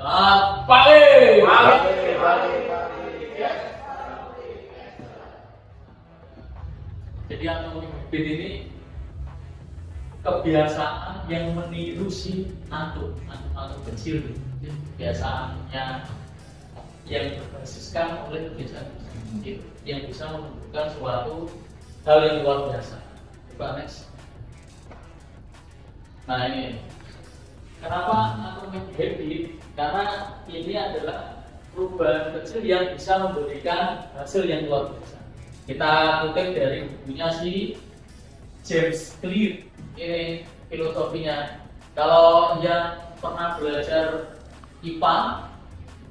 Selamat pagi. Jadi atomic habit ini kebiasaan yang meniru si atom kecil, kebiasaannya yang berbasiskan oleh kebiasaan kecil yang bisa menunjukkan suatu hal yang luar biasa. Coba next. Nah ini kenapa atomic habit? Karena ini adalah perubahan kecil yang bisa memberikan hasil yang luar biasa. Kita kutip dari bukunya si James Clear. Ini filosofinya. Kalau yang pernah belajar IPA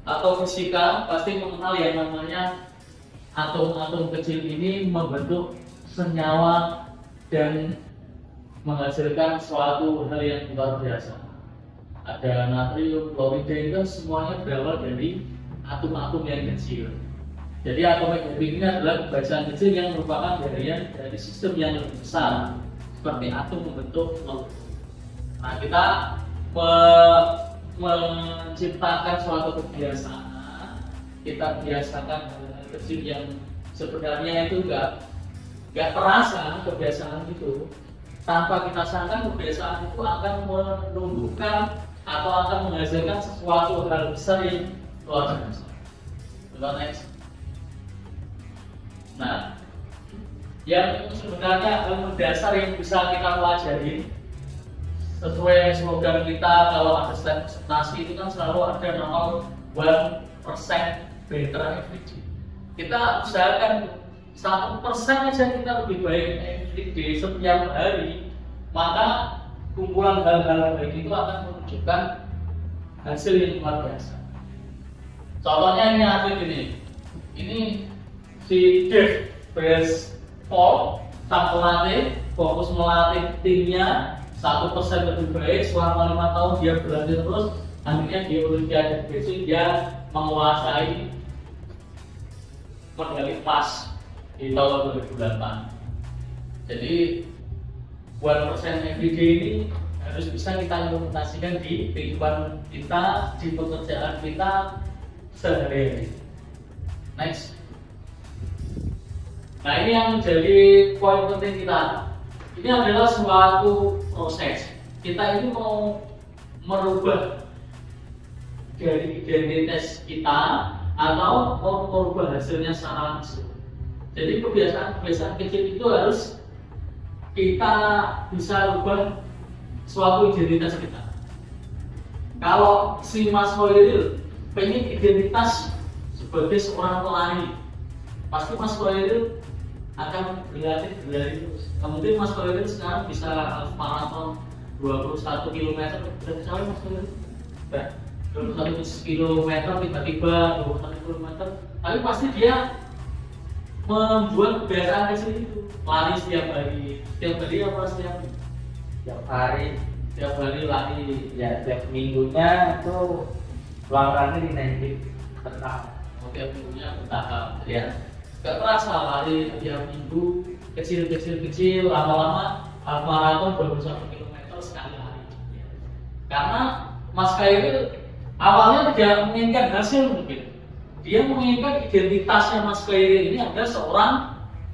atau fisika pasti mengenal yang namanya atom-atom kecil ini membentuk senyawa dan menghasilkan suatu hal yang luar biasa. Ada natrium, klorida, itu semuanya berawal dari atom-atom yang kecil. Jadi atomic habit ini adalah kebiasaan kecil yang merupakan bagian dari sistem yang lebih besar, seperti atom membentuk molekul. Nah, kita menciptakan suatu kebiasaan, kita biasakan hal-hal kecil yang sebenarnya itu nggak terasa kebiasaan itu. Tanpa kita sangka kebiasaan itu akan menumbuhkan atau akan menghasilkan sesuatu hal besar yang luar biasa. Next. Nah, yang sebenarnya hal mendasar yang bisa kita pelajari sesuai slogan kita kalau ada stand presentasi itu kan selalu ada nama 1% better every day. Kita usahakan 1% aja kita lebih baik every day setiap hari, maka kumpulan hal-hal baik itu akan menunjukkan hasil yang luar biasa. Contohnya ini atlet ini si Dave Brassford sang pelatih fokus melatih timnya 1% lebih baik selama 5 tahun dia berlatih terus, akhirnya di Olimpiade Beijing dia menguasai medali emas di tahun 2008. Jadi 1% everyday ini harus bisa kita implementasikan di kehidupan kita, di pekerjaan kita sehari-hari. Next. Nah ini yang menjadi poin penting kita. Ini adalah suatu proses. Kita ini mau merubah dari identitas kita atau mau merubah hasilnya secara langsung. Jadi kebiasaan kecil itu harus kita bisa ubah suatu identitas kita. Kalau si Mas Hoiril pengen identitas sebagai seorang pelari, pasti Mas Hoiril akan berlatih terus. Kemudian Mas Hoiril sekarang bisa maraton 21 km. Berarti saya Mas Hoiril 21 km tiba-tiba 21 km. Tapi pasti dia membuat kebiasaan kecil itu, lari setiap hari apa setiap hari lari Ya, tiap minggunya itu ulangannya dinaikin bertahap. tiap minggunya bertahap ya, gak terasa lari tiap minggu kecil lama-lama maraton 21 km sekali lari ya. Karena Mas Khairil awalnya tidak menginginkan hasil, mungkin dia menginginkan identitasnya Mas Khairil ini adalah seorang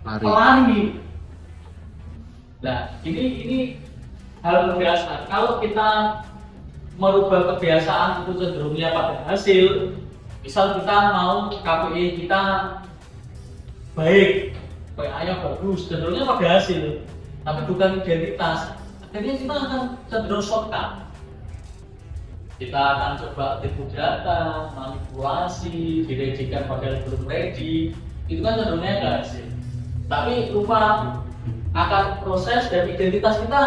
pelari. Nah, ini hal mendasar. Kalau kita merubah kebiasaan itu cenderungnya pada hasil, misal kita mau KPI kita baik, PA-nya bagus, cenderungnya pada hasil, tapi bukan identitas. Akhirnya kita akan cenderung shortcut. Kita akan coba tipu data, manipulasi, direjikan padahal belum ready. Itu kan cenderungnya nggak hasil. Tapi lupa akan proses dan identitas kita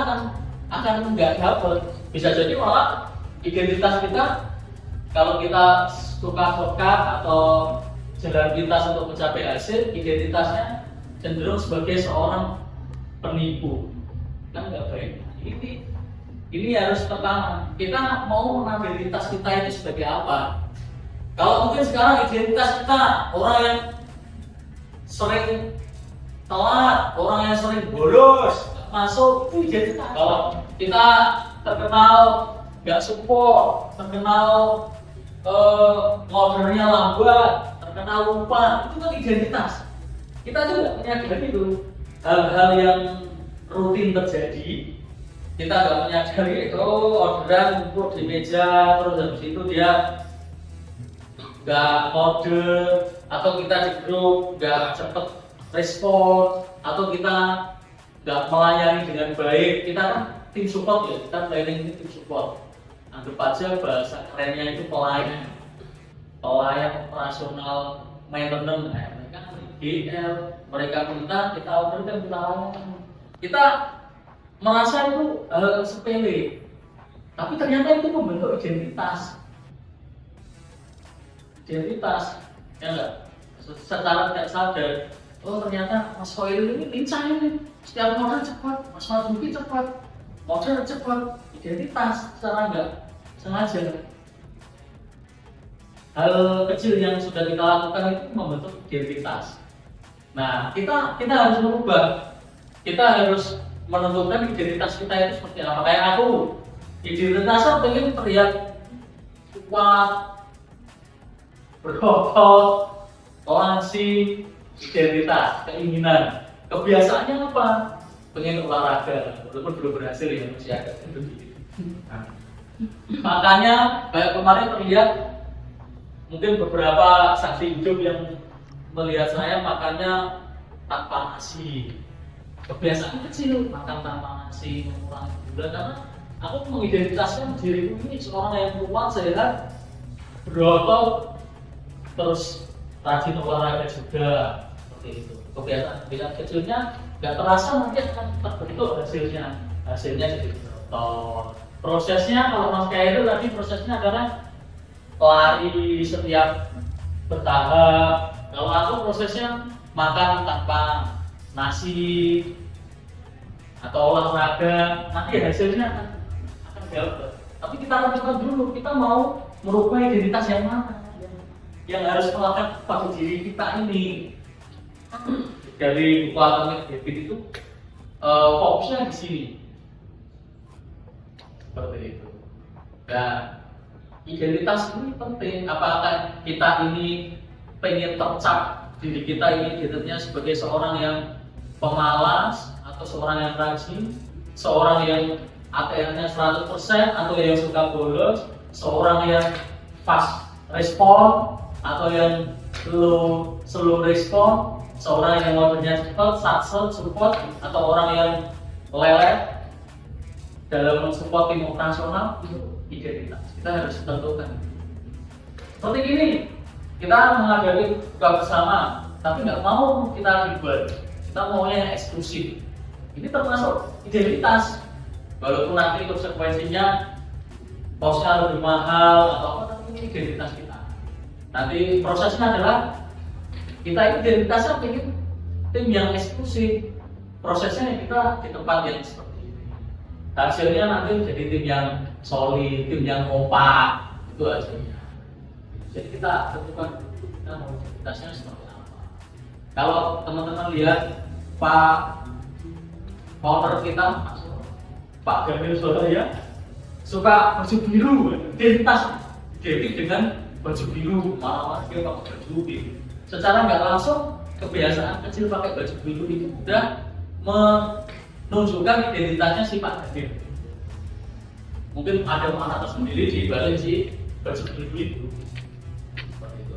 akan nggak dapat. Bisa jadi malah identitas kita, kalau kita suka shortcut atau jalan pintas untuk mencapai hasil, identitasnya cenderung sebagai seorang penipu. Kan nggak baik. Ini harus pertama, kita mau mengambil identitas kita ini sebagai apa? Kalau mungkin sekarang identitas kita orang yang sering telat, orang yang sering bolos masuk, itu identitas. Kalau kita terkenal nggak support, terkenal ordernya lambat, terkena lupa, itu kan identitas. Kita juga menyadari itu hal-hal yang rutin terjadi. Kita nggak menyadari itu orderan ngumpul di meja, terus habis itu dia nggak order, atau kita di grup nggak cepet respon, atau kita nggak melayani dengan baik. Kita kan tim support ya, kita planning tim support. Anggap aja bahasa kerennya itu pelayan operasional maintenance. Mereka GL, mereka minta, kita order dan kita layani. Kita merasa itu hal sepele, tapi ternyata itu membentuk identitas, ya enggak? Secara tidak sadar, oh ternyata Mas Khoirul ini lincah ini, setiap order cepat, Mas Marzuki cepat, order cepat, identitas secara enggak sengaja. Hal kecil yang sudah kita lakukan itu membentuk identitas. Nah, kita harus merubah, kita harus menentukan identitas kita itu seperti apa. Kayak aku, identitasnya pengen terlihat kuat, berotot, langsing, identitas, keinginan. Kebiasaannya apa? Pengen olahraga, walaupun belum berhasil ya masih agak begitu. Makanya kayak kemarin terlihat mungkin beberapa saksi hidup yang melihat saya makannya tanpa nasi. Kebiasaan kecil, makan tanpa nasi, mengurangi gula, karena aku mengidentitaskan diriku ini seorang yang kuat, sehat, berotot, terus rajin olahraga juga, seperti itu. Kebiasaan kecilnya nggak terasa nanti akan terbentuk hasilnya jadi berotot. Prosesnya kalau Mas Khairul tadi prosesnya adalah lari setiap bertahap. Kalau aku prosesnya makan tanpa nasi atau olahraga, nanti hasilnya akan jauh. Tapi kita tentukan dulu, kita mau merubah identitas yang mana yang harus melekat pada diri kita ini. Dari buku Atomic Habit itu fokusnya di sini, seperti itu. Dan identitas ini penting. Apakah kita ini pengen tercap diri kita ini identitasnya sebagai seorang yang pemalas, atau seorang yang rajin, seorang yang ATR-nya 100%, atau yang suka bolos, seorang yang fast respon, atau yang slow respon, seorang yang ordernya cepat, saksel, support, atau orang yang lelet dalam mensupport tim operasional. Itu identitas kita harus tentukan. Seperti ini, kita menghadapi buka bersama, tapi nggak mau kita ribet, kita maunya yang eksklusif. Ini termasuk identitas, walaupun nanti konsekuensinya kosnya lebih mahal atau apa, tapi ini identitas kita. Nanti prosesnya adalah kita identitasnya ingin tim yang eksklusif, prosesnya kita di tempat yang seperti ini. Hasilnya nanti jadi tim yang solid, tim yang kompak, itu hasilnya. Jadi kita tentukan kita mau identitasnya seperti apa. Kalau teman-teman lihat Pak founder kita, Pak Gamil Surya, suka baju biru, identitas identik dengan baju biru, malah dia pakai baju biru. Secara nggak langsung kebiasaan kecil pakai baju biru itu sudah menunjukkan identitasnya si Pak Gamil. Mungkin ada makna tersendiri di balik si baju biru itu.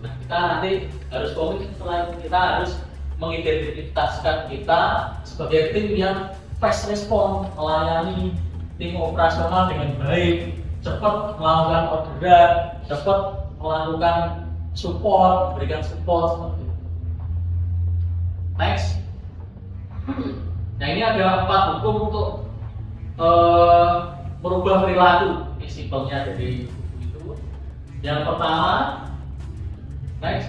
Nah, kita nanti harus komit, setelah kita harus mengidentitaskan kita sebagai tim yang fast respon, melayani tim operasional dengan baik, cepat melakukan orderan, cepat melakukan support, memberikan support seperti itu. Next. Nah, ini ada 4 hukum untuk merubah perilaku. Ini simpelnya dari buku itu. Yang pertama, next,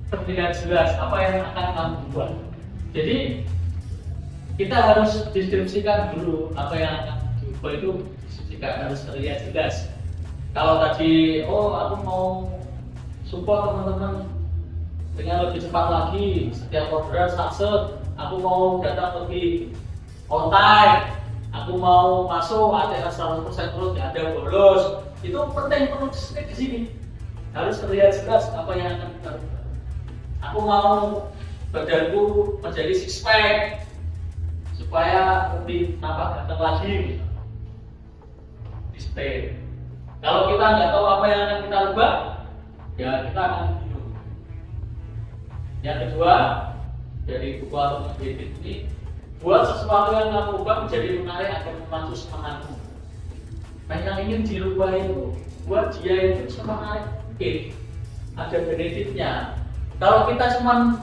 terlihat jelas apa yang akan kamu buat. Jadi kita harus deskripsikan dulu apa yang akan diubah, itu deskripsikan, harus terlihat jelas. Kalau tadi, oh aku mau support teman-teman dengan lebih cepat lagi, setiap orderan sukses, aku mau datang lebih on time, aku aku mau masuk ATS 100% terus nggak ada bolos, itu penting perlu di sini. Harus terlihat jelas apa yang akan kita lakukan. Aku mau badanku menjadi six pack supaya lebih nampak ganteng lagi. Display. Kalau kita nggak tahu apa yang akan kita rubah, ya kita akan bingung. Yang kedua, dari buku Atomic Habits ini, buat sesuatu yang kamu ubah menjadi menarik agar memacu semangatmu. Nah, yang ingin dirubah itu, buat dia itu semenarik mungkin, ada benefitnya. Kalau kita cuman,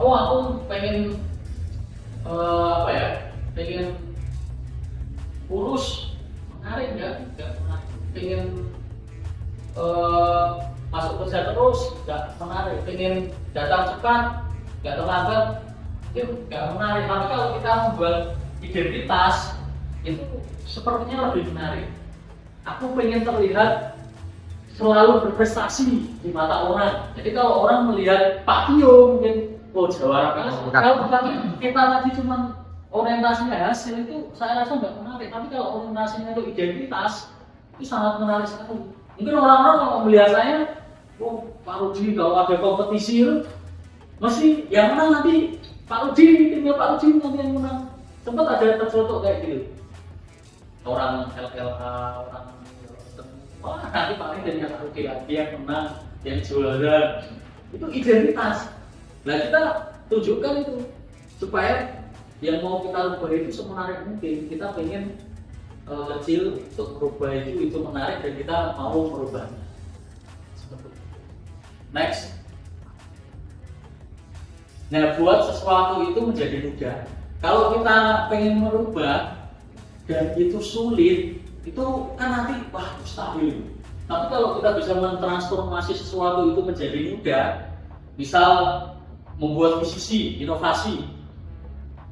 oh aku pengen pengen kurus, menarik nggak menarik. Pengen masuk kerja terus, nggak menarik. Pengen datang cepat, nggak terlambat, itu nggak menarik. Tapi kalau kita membuat identitas, itu sepertinya lebih menarik. Aku pengen terlihat selalu berprestasi di mata orang. Jadi kalau orang melihat Pak Tio mungkin jawara kan. Kalau kita tadi cuma orientasinya hasil itu saya rasa nggak menarik. Tapi kalau orientasinya itu identitas, itu sangat menarik sekali. Mungkin orang-orang kalau melihat saya, Pak Rudi kalau ada kompetisi itu, mesti yang menang nanti Pak Rudi, timnya Pak Rudi nanti yang menang. Sempat ada tercetuk kayak gitu. Orang LLH, orang wah nanti paling dari yang Rudi lagi yang menang, yang juara. Itu identitas. Nah kita tunjukkan itu supaya yang mau kita rubah itu semenarik mungkin. Kita pengen kecil untuk merubah itu menarik dan kita mau merubahnya. Seperti itu. Next. Nah buat sesuatu itu menjadi mudah. Kalau kita pengen merubah dan itu sulit, itu kan nanti wah mustahil. Tapi kalau kita bisa mentransformasi sesuatu itu menjadi mudah, misal membuat akuisisi, inovasi,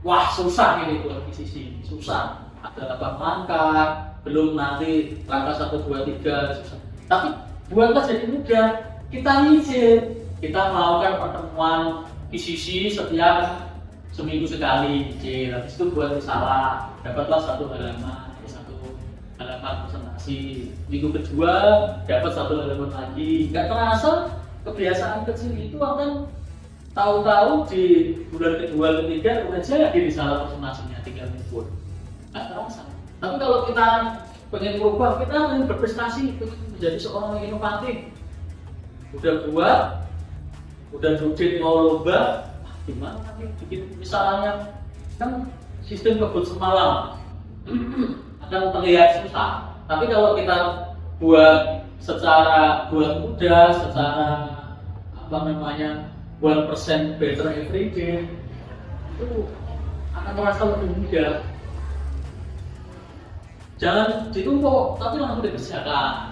wah susah ini buat akuisisi, susah. Ada 8 langkah, belum nanti langkah 1, 2, 3, susah. Tapi buatlah jadi mudah. Kita nyicil, kita melakukan pertemuan akuisisi setiap seminggu sekali, habis itu buat risalah, dapatlah 1 halaman, 1 halaman presentasi. Minggu kedua dapat 1 halaman lagi. Nggak terasa kebiasaan kecil itu akan tahu-tahu di bulan kedua, ketiga udah jadi risalah presentasinya 3 minggu. Nggak terasa. Tapi kalau kita pengen berubah, kita ingin berprestasi, pengen menjadi seorang yang inovatif. Udah buat, udah judit mau lomba, gimana nanti bikin misalnya kan sistem kebut semalam akan terlihat susah. Tapi kalau kita buat mudah, secara buat persen better every day, itu akan terasa lebih mudah. Jangan ditumpuk, tapi langsung dikerjakan.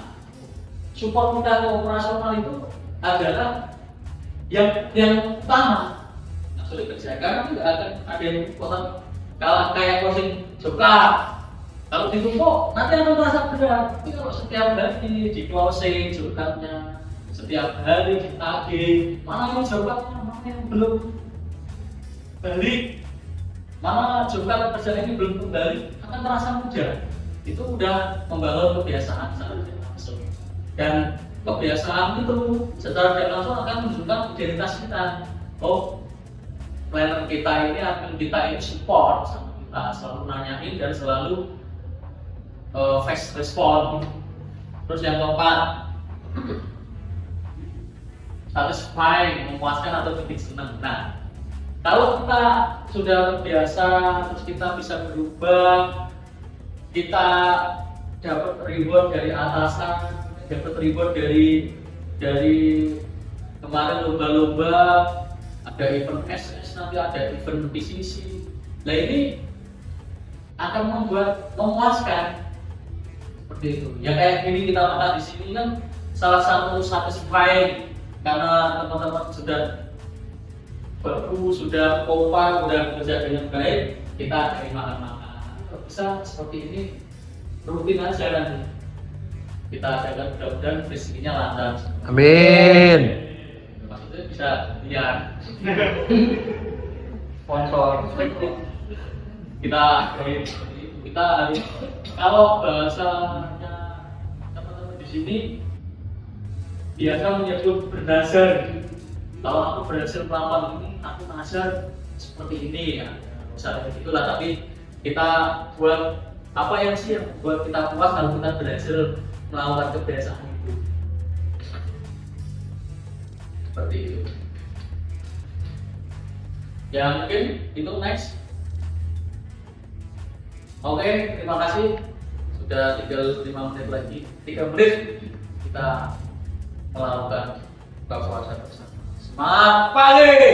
Support kita ke operasional itu adalah yang utama. Langsung dikerjakan, tapi nggak akan ada yang potong kalah kayak closing joka. Kalau ditumpuk, nanti akan terasa berat. Tapi kalau setiap hari di closing jokanya, setiap hari ditagih, mana yang jokanya, mana yang belum balik, mana jokat kerjaan ini belum kembali, akan terasa mudah. Itu udah membangun kebiasaan secara tidak langsung, dan kebiasaan itu secara tidak langsung akan menunjukkan identitas kita. Oh, planner kita ini akan kita support sama kita, selalu nanyain dan selalu fast respond. Terus yang keempat, satisfying, memuaskan atau bikin senang. Nah, kalau kita sudah terbiasa, terus kita bisa berubah, kita dapat reward dari atasan, dapat reward dari kemarin lomba-lomba, ada event SS, nanti ada event PCC. Nah ini akan membuat memuaskan seperti itu. Ya kayak gini kita makan di sini kan salah satu satisfying karena teman-teman sudah bagus, sudah kompak, sudah bekerja dengan baik, kita dari makan-makan. Bisa seperti ini rutin aja nanti kita adakan, mudah-mudahan rezekinya lancar. Amin. Maksudnya bisa lihat Sponsor. kita kita harus, kalau bahasanya teman-teman di sini biasa menyebut berdasar gitu. Kalau aku berhasil melakukan ini, aku nazar seperti ini ya, misalnya itulah. Tapi kita buat apa yang sih yang buat kita puas kalau kita berhasil melakukan kebiasaan itu, seperti itu. Ya mungkin itu next. Oke, terima kasih. Sudah tinggal 5 menit lagi, 3 menit kita melakukan buka puasa bersama. Semangat pagi!